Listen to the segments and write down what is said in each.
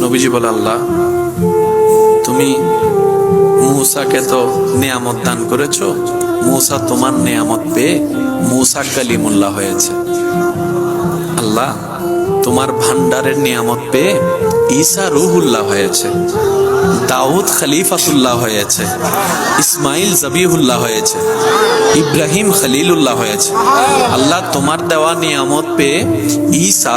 নবীজি বলে, আল্লাহ তুমি মূসাকে তো নিয়ামত দান করেছো, মূসা তোমার নিয়ামত পেয়ে মূসা কালিমুল্লাহ হয়েছে। আল্লাহ তোমার ভান্ডারের নিয়ামত পেয়ে ঈসা রূহুল্লাহ হয়েছে, দাউদ খলিফাতুল্লাহ হয়েছে, ইসমাইল জবিহুল্লাহ হয়েছে, ইব্রাহিম খলিলুল্লাহ হয়েছে। আল্লাহ তোমার দেওয়া নিয়ামত পেয়ে ঈসা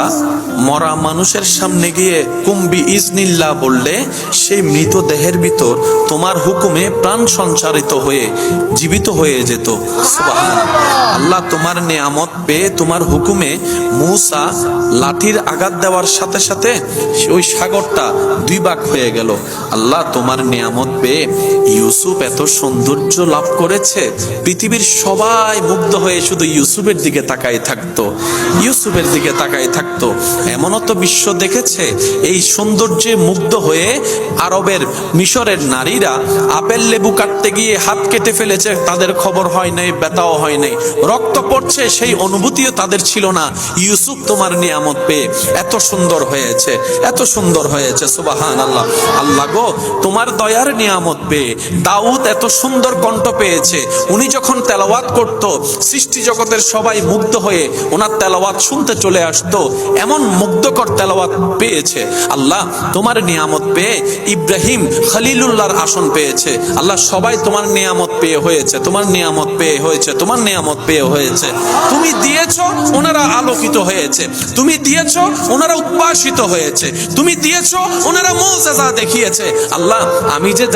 মরা মানুষের সামনে গিয়ে কুম্বি ইজনিল্লাহ বললে সেই মৃতদেহের ভিতর তোমার হুকুমে প্রাণ সঞ্চারিত হয়ে জীবিত হয়ে যেত। সুবহানাল্লাহ। আল্লাহ তোমার নিয়ামত পেয়ে তোমার হুকুমে মূসা লাঠির আঘাত দেওয়ার সাথে সাথে ওই সাগরটা দুই ভাগ হয়ে গেল। আল্লাহ তোমার নিয়ামত পেয়ে ইউসুফ এত সৌন্দর্য লাভ করেছে, পৃথিবীর সবাই মুগ্ধ হয়ে শুধু ইউসুফের দিকে তাকাই থাকতো, ইউসুফের দিকে তাকাই থাকতো। এমনও তো বিশ্ব দেখেছে এই সৌন্দর্যে মুগ্ধ হয়ে আরবের মিশরের নারীরা আপেল লেবু কাটতে গিয়ে হাত কেটে ফেলেছে, তাদের খবর হয় নাই, ব্যথাও হয় নাই, রক্ত পড়ছে সেই অনুভূতিও তাদের ছিল না। ইউসুফ তোমার নিয়ামত পেয়ে এত সুন্দর হয়েছে, এত সুন্দর হয়েছে। সুবহানাল্লাহ। আল্লাহ গো তোমার দয়ার নিয়ামত পেয়ে দাউদ এত সুন্দর কণ্ঠ পেয়েছে, উনি যখন তেলাওয়াত করত সৃষ্টি জগতের সবাই মুগ্ধ হয়ে ওনার তেলাওয়াত শুনতে চলে আসতো, এমন মুগ্ধকর তেলাওয়াত পেয়েছে। আল্লাহ তোমার নিয়ামত পেয়ে ইব্রাহিম খলিলুল্লাহর আসন পেয়েছে। আল্লাহ সবাই তোমার নিয়ামত পেয়ে হয়েছে, তোমার নিয়ামত পেয়ে হয়েছে, তোমার নিয়ামত পেয়ে হয়েছে। তুমি দিয়েছো ওনারা আলোকিত হয়েছে, তুমি দিয়েছো ওনারা উদ্ভাসিত হয়েছে, তুমি দিয়েছো ওনারা মুআজিজা দেখিয়েছে। আল্লাহ আমি যে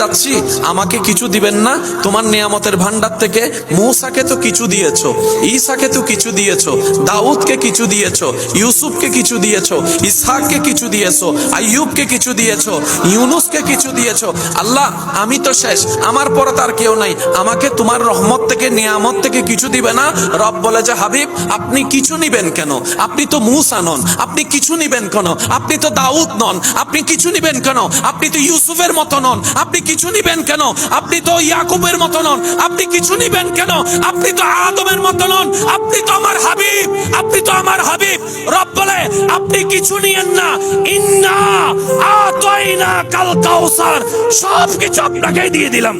যাচ্ছি আমাকে কিছু দিবেন না তোমার নিয়ামতের ভান্ডার থেকে? মূসাকে তো কিছু দিয়েছো, ঈসাকে তো কিছু দিয়েছো, দাউদকে কিছু দিয়েছো, ইউসুফকে কিছু দিয়েছো, ইসহাককে কিছু দিয়েছো, আইয়ুবকে কিছু দিয়েছো, ইউনুসকে কিছু দিয়েছো। আল্লাহ আমি তো শেষ, আমার পরে তার কেউ নাই, আমাকে তোমার রহমত থেকে নিয়ামত থেকে কিছু দিবে না? রব বলে যে হাবিব আপনি কিছু নিবেন কেন? আপনি তো মূসা নন, আপনি কিছু নিবেন কেন? আপনি তো দাউদ নন, আপনি কিছু নিবেন কেন? আপনি তো ইউসুফের মতো নন, আপনি কিছু নিবেন কেন? আপনি তো ইয়াকুবের মতো নন, আপনি কিছু নিবেন কেন? আপনি তো আদমের মতো নন, আপনি তো আমার হাবিব, আপনি তো আমার হাবিব। রব বলে আপনি কিছু নিয়েন না, ইন্না আতাইনা কাল কাউসার, সব কিছু আপনাকে দিয়ে দিলাম।